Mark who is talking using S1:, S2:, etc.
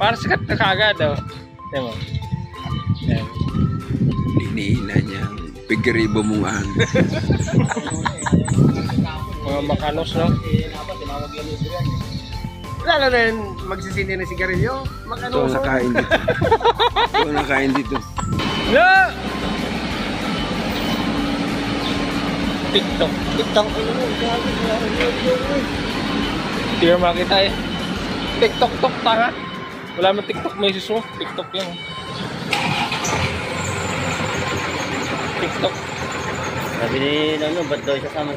S1: Para sikat na kaagad, oh. Diba? Yan.
S2: Hinihila niya ang pigribo mong ang.
S1: Mga makanos, no?
S3: Lalo na yun, magsisindi ng sigarilyo.
S2: Ito nakain dito. Ito nakain dito.
S1: No! TikTok.
S3: TikTok.
S1: Hindi ka makita eh. TikTok tanga. Wala man TikTok may suso. TikTok yan. TikTok.
S3: Sabi ni ba't daw siya sama?